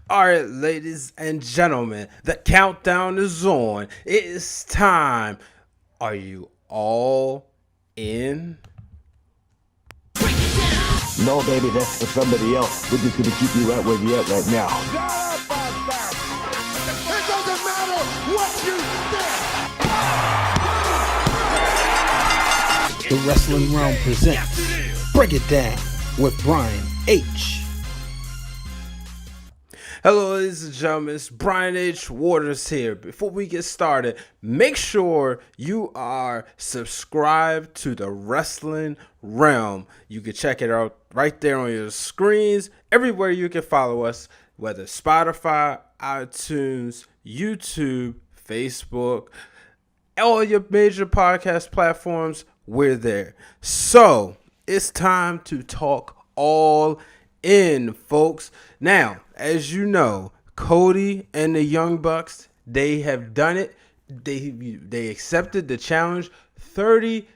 All right, ladies and gentlemen, the countdown is on. It is time. Are you all in? No, baby, that's for somebody else. We're just gonna keep you right where you're at right now. It doesn't matter what you think. The Wrestling Realm presents Break It Down with Brian H. Hello, ladies and gentlemen, it's Brian H. Waters here. Before we get started, make sure you are subscribed to the Wrestling Realm. You can check it out right there on your screens, everywhere you can follow us, whether Spotify, iTunes, YouTube, Facebook, all your major podcast platforms, we're there. So, it's time to talk all in, folks. Now, as you know, Cody and the Young Bucks, they have done it. They accepted the challenge. 30,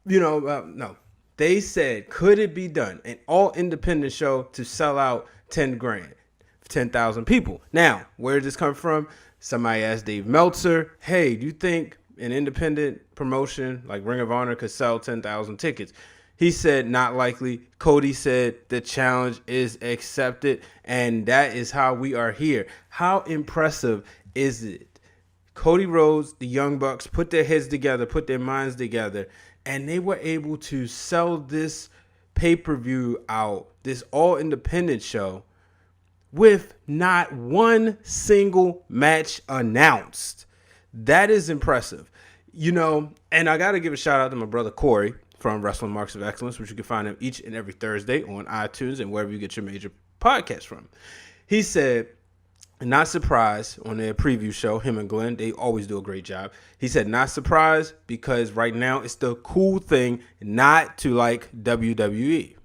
no. They said, could it be done? An all-independent show to sell out 10 grand, 10,000 people. Now, where did this come from? Somebody asked Dave Meltzer, hey, do you think an independent promotion like Ring of Honor could sell 10,000 tickets? He said, not likely. Cody said, the challenge is accepted, and that is how we are here. How impressive is it? Cody Rhodes, the Young Bucks, put their heads together, put their minds together, and they were able to sell this pay-per-view out, this all-independent show, with not one single match announced. That is impressive. And I got to give a shout out to my brother Corey from Wrestling Marks of Excellence, which you can find him each and every Thursday on iTunes and wherever you get your major podcasts from. He said, not surprised on their preview show, him and Glenn, they always do a great job. He said, not surprised because right now it's the cool thing not to like WWE.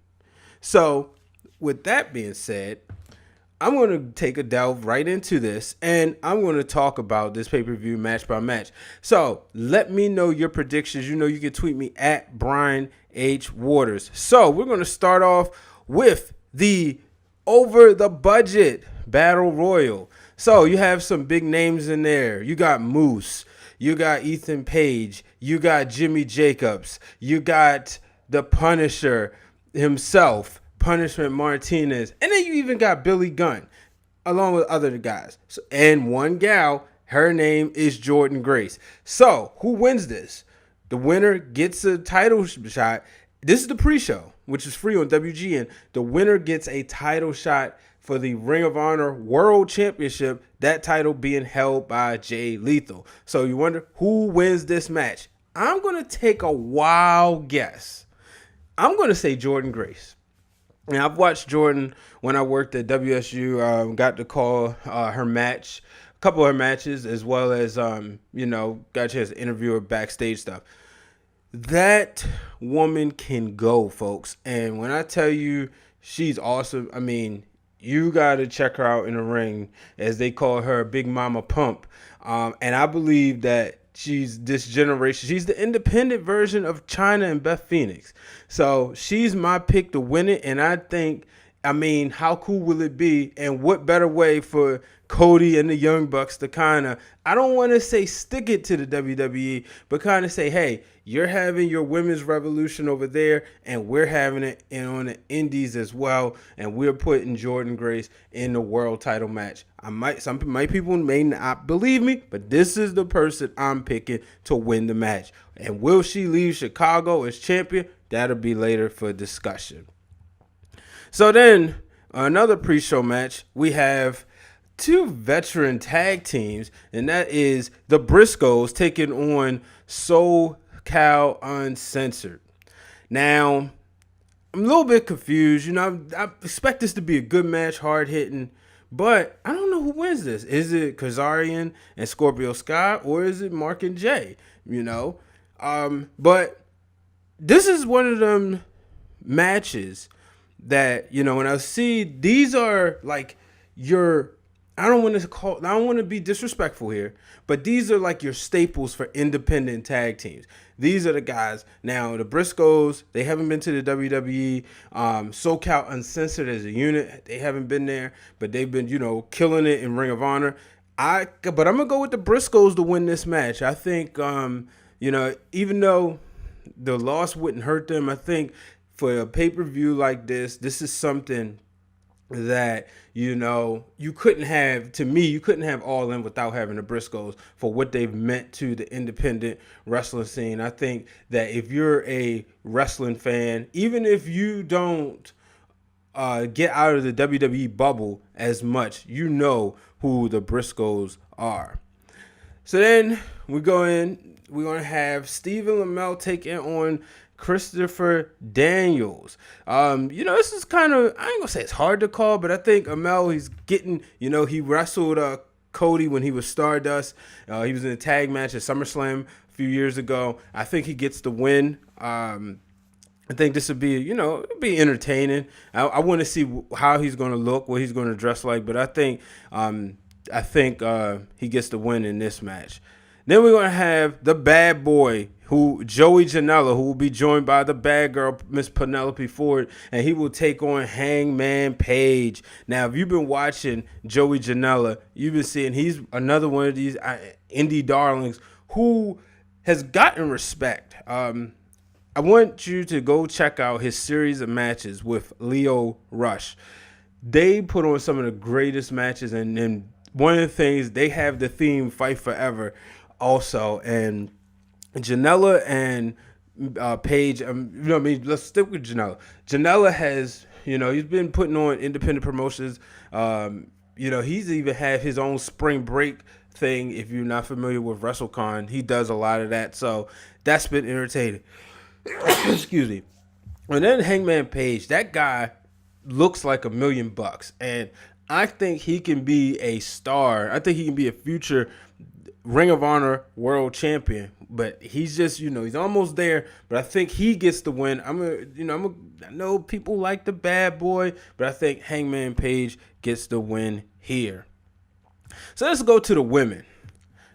So with that being said, I'm going to take a delve right into this, and I'm going to talk about this pay-per-view match by match. So let me know your predictions. You can tweet me at Brian H. Waters. So we're going to start off with the over-the-budget Battle Royal. So you have some big names in there. You got Moose. You got Ethan Page. You got Jimmy Jacobs. You got the Punisher himself, Punishment Martinez, and then you even got Billy Gunn along with other guys. And one gal, her name is Jordan Grace. So who wins this? The winner gets a title shot. This is the pre-show, which is free on WGN. The winner gets a title shot for the Ring of Honor World Championship, that title being held by Jay Lethal. So you wonder who wins this match? I'm going to take a wild guess. I'm going to say Jordan Grace. And I've watched Jordan when I worked at WSU, got to call her match, a couple of her matches, as well as, got a chance to interview her backstage stuff. That woman can go, folks. And when I tell you she's awesome, I mean, you got to check her out in the ring, as they call her Big Mama Pump. And I believe that she's this generation. She's the independent version of Chyna and Beth Phoenix. So she's my pick to win it. And I think, how cool will it be? And what better way for Cody and the Young Bucks to kind of, I don't want to say stick it to the WWE, but kind of say, hey, you're having your women's revolution over there, and we're having it on the indies as well, and we're putting Jordan Grace in the world title match. Some people may not believe me, but this is the person I'm picking to win the match. And will she leave Chicago as champion? That'll be later for discussion. So then, another pre-show match, we have two veteran tag teams, and that is the Briscoes taking on SoCal Uncensored. Now, I'm a little bit confused. I expect this to be a good match, hard-hitting, but I don't know who wins this. Is it Kazarian and Scorpio Sky, or is it Mark and Jay? But this is one of them matches that, when I see, these are like your, I don't want to be disrespectful here, but these are like your staples for independent tag teams. These are the guys. Now, the Briscoes, they haven't been to the WWE. SoCal Uncensored as a unit, they haven't been there, but they've been, killing it in Ring of Honor. But I'm going to go with the Briscoes to win this match. I think, even though the loss wouldn't hurt them, I think for a pay-per-view like this is something that, you couldn't have All In without having the Briscoes for what they've meant to the independent wrestling scene. I think that if you're a wrestling fan, even if you don't get out of the WWE bubble as much, you know who the Briscoes are. So then we're going to have Stephen Amell taking on Christopher Daniels. This is kind of, I ain't gonna say it's hard to call, but I think Amell, he's getting, he wrestled Cody when he was Stardust. He was in a tag match at SummerSlam a few years ago. I think he gets the win. I think this would be, it'll be entertaining. I want to see how he's going to look, what he's going to dress like, but I think he gets the win in this match. Then we're going to have the bad boy, Joey Janela, who will be joined by the bad girl, Miss Penelope Ford, and he will take on Hangman Page. Now, if you've been watching Joey Janela, you've been seeing he's another one of these indie darlings who has gotten respect. I want you to go check out his series of matches with Leo Rush. They put on some of the greatest matches, and one of the things, they have the theme Fight Forever also, and Janela and Page, let's stick with Janela. Janela has, he's been putting on independent promotions. He's even had his own spring break thing. If you're not familiar with WrestleCon, he does a lot of that. So that's been entertaining. Excuse me. And then Hangman Page, that guy looks like $1 million, and I think he can be a star. I think he can be a future Ring of Honor World Champion, but he's just, he's almost there. But I think he gets the win. I know people like the bad boy, but I think Hangman Page gets the win here. So let's go to the women.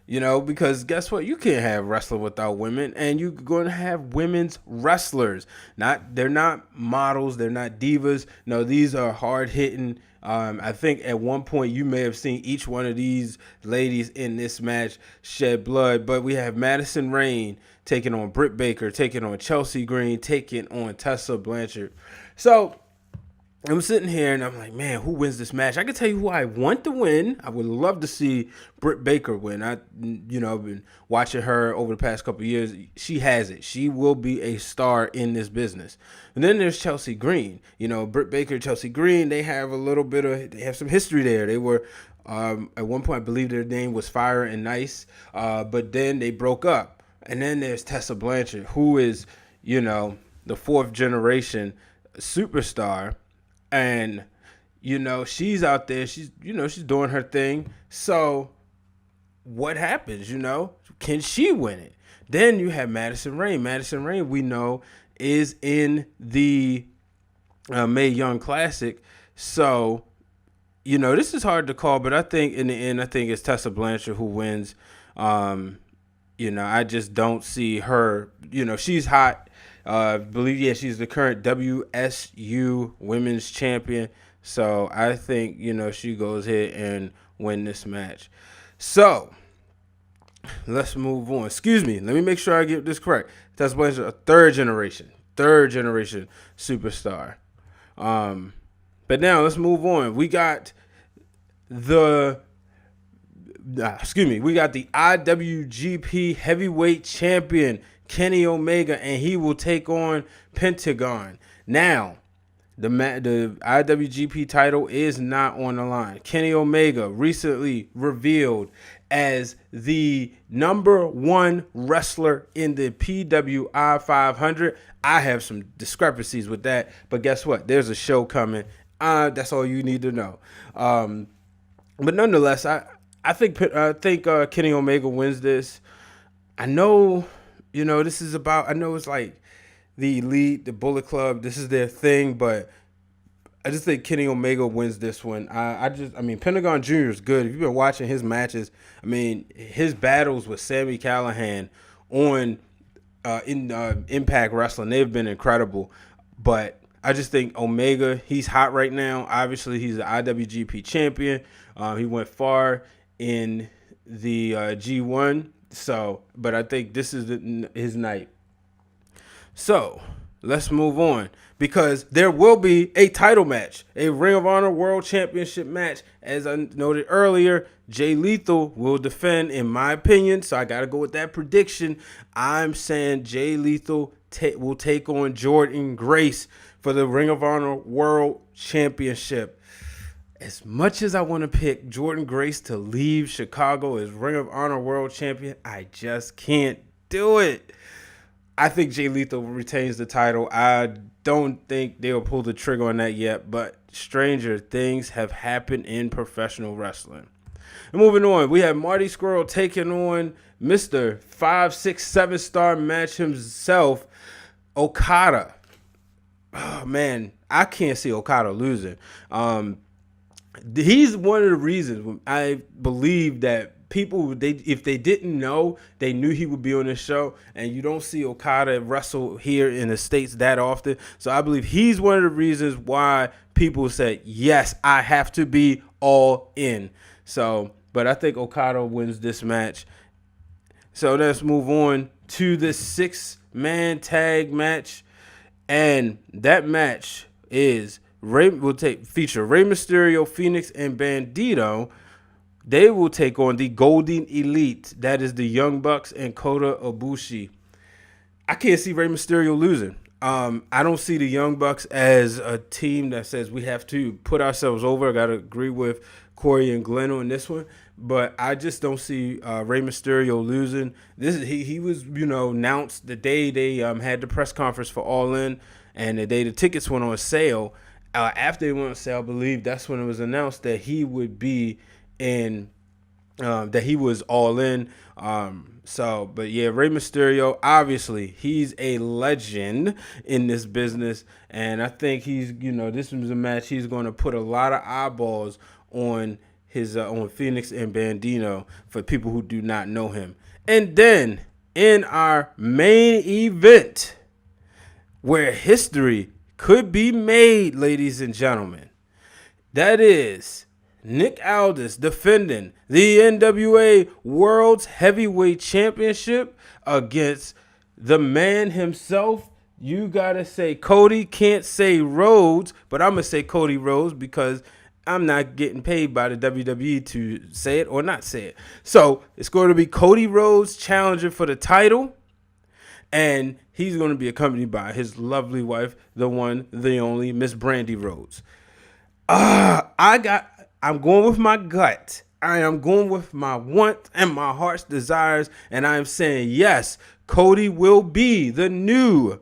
Because guess what? You can't have wrestling without women, and you're going to have women's wrestlers. They're not models. They're not divas. No, these are hard-hitting. I think at one point you may have seen each one of these ladies in this match shed blood, but we have Madison Rayne taking on Britt Baker, taking on Chelsea Green, taking on Tessa Blanchard. So I'm sitting here and I'm like, man, who wins this match? I can tell you who I want to win. I would love to see Britt Baker win. I've been watching her over the past couple of years. She has it. She will be a star in this business. And then there's Chelsea Green. Britt Baker, Chelsea Green, they have some history there. They were, at one point, I believe their name was Fire and Nice, but then they broke up. And then there's Tessa Blanchard, who is, the fourth generation superstar. And, she's out there. She's doing her thing. So what happens, Can she win it? Then you have Madison Rayne. Madison Rayne, we know, is in the Mae Young Classic. So, this is hard to call, but I think in the end, it's Tessa Blanchard who wins. I just don't see her. She's hot. She's the current WSU Women's Champion. So I think, she goes ahead and win this match. So let's move on. Excuse me. Let me make sure I get this correct. Tessa Blanchard, a third generation superstar. But now let's move on. We got the IWGP Heavyweight Champion Kenny Omega, and he will take on Pentagon. Now, the IWGP title is not on the line. Kenny Omega recently revealed as the number one wrestler in the PWI 500. I have some discrepancies with that, but guess what? There's a show coming. That's all you need to know. But nonetheless, I think Kenny Omega wins this. I know, this is about. I know it's like the Elite, the Bullet Club. This is their thing, but I just think Kenny Omega wins this one. I mean, Pentagon Jr. is good. If you've been watching his matches, I mean, his battles with Sami Callihan on in Impact Wrestling, they've been incredible. But I just think Omega, he's hot right now. Obviously, he's the IWGP champion. He went far in the G1. So, but I think this is his night. So, let's move on, because there will be a title match, a Ring of Honor World Championship match. As I noted earlier, Jay Lethal will defend, in my opinion, so I got to go with that prediction. I'm saying Jay Lethal will take on Jordan Grace for the Ring of Honor World Championship. As much as I want to pick Jordan Grace to leave Chicago as Ring of Honor World Champion, I just can't do it. I think Jay Lethal retains the title. I don't think they'll pull the trigger on that yet, but stranger things have happened in professional wrestling. And moving on, we have Marty Scurll taking on Mr. 5, 6, 7-star match himself, Okada. Oh, man, I can't see Okada losing. He's one of the reasons I believe that people, if they didn't know, they knew he would be on this show, and you don't see Okada wrestle here in the States that often. So I believe he's one of the reasons why people said, yes, I have to be all in. So, but I think Okada wins this match. So let's move on to the 6-man tag match, and that match is feature Rey Mysterio, Phoenix, and Bandido. They will take on the Golden Elite. That is the Young Bucks and Kota Ibushi. I can't see Rey Mysterio losing. I don't see the Young Bucks as a team that says we have to put ourselves over. I got to agree with Corey and Glenn on this one. But I just don't see Rey Mysterio losing. He was, announced the day they had the press conference for All In, and the day the tickets went on sale. After they went on sale, I believe that's when it was announced that he would be in, that he was All In. But yeah, Rey Mysterio, obviously, he's a legend in this business, and I think he's, this was a match he's going to put a lot of eyeballs on his on Phoenix and Bandido for people who do not know him. And then in our main event, where history could be made, ladies and gentlemen, that is Nick Aldis defending the NWA World Heavyweight Championship against the man himself. You gotta say Cody, can't say Rhodes, but I'm gonna say Cody Rhodes because I'm not getting paid by the WWE to say it or not say it. So it's going to be Cody Rhodes challenging for the title, and he's going to be accompanied by his lovely wife, the one, the only, Miss Brandy Rhodes. I'm going with my gut. I am going with my want and my heart's desires, and I am saying, yes, Cody will be the new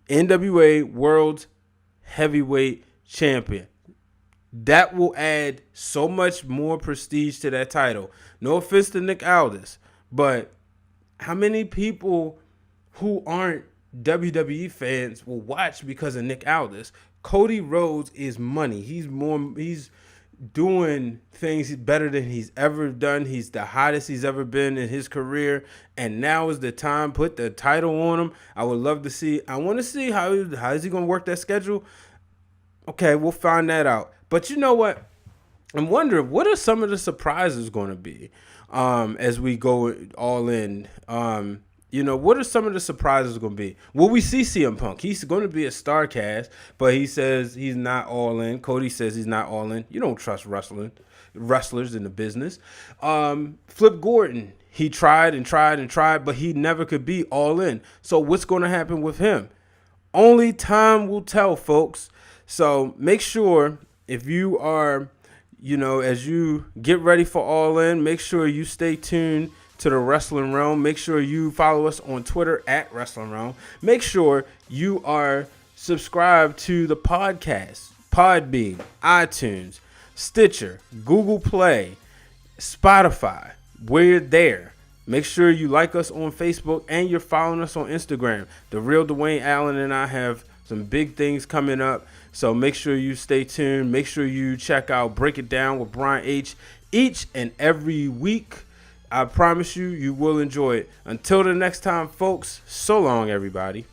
NWA World Heavyweight Champion. That will add so much more prestige to that title. No offense to Nick Aldis, but how many people who aren't WWE fans will watch because of Nick Aldis? Cody Rhodes is money. He's doing things better than he's ever done. He's the hottest he's ever been in his career, and now is the time. Put the title on him. I would love to see. I want to see how is he going to work that schedule. Okay, we'll find that out. But you know what? I'm wondering, what are some of the surprises going to be as we go all in? What are some of the surprises going to be? Will we see CM Punk? He's going to be a star cast, but he says he's not all in. Cody says he's not all in. You don't trust wrestlers in the business. Flip Gordon, he tried and tried and tried, but he never could be all in. So what's going to happen with him? Only time will tell, folks. So make sure, if you are, as you get ready for All In, make sure you stay tuned to the Wrestling Realm. Make sure you follow us on Twitter at Wrestling Realm. Make sure you are subscribed to the podcast, Podbean, iTunes, Stitcher, Google Play, Spotify. We're there. Make sure you like us on Facebook and you're following us on Instagram. The Real Dwayne Allen and I have some big things coming up. So make sure you stay tuned. Make sure you check out Break It Down with Brian H. each and every week. I promise you, you will enjoy it. Until the next time, folks, so long, everybody.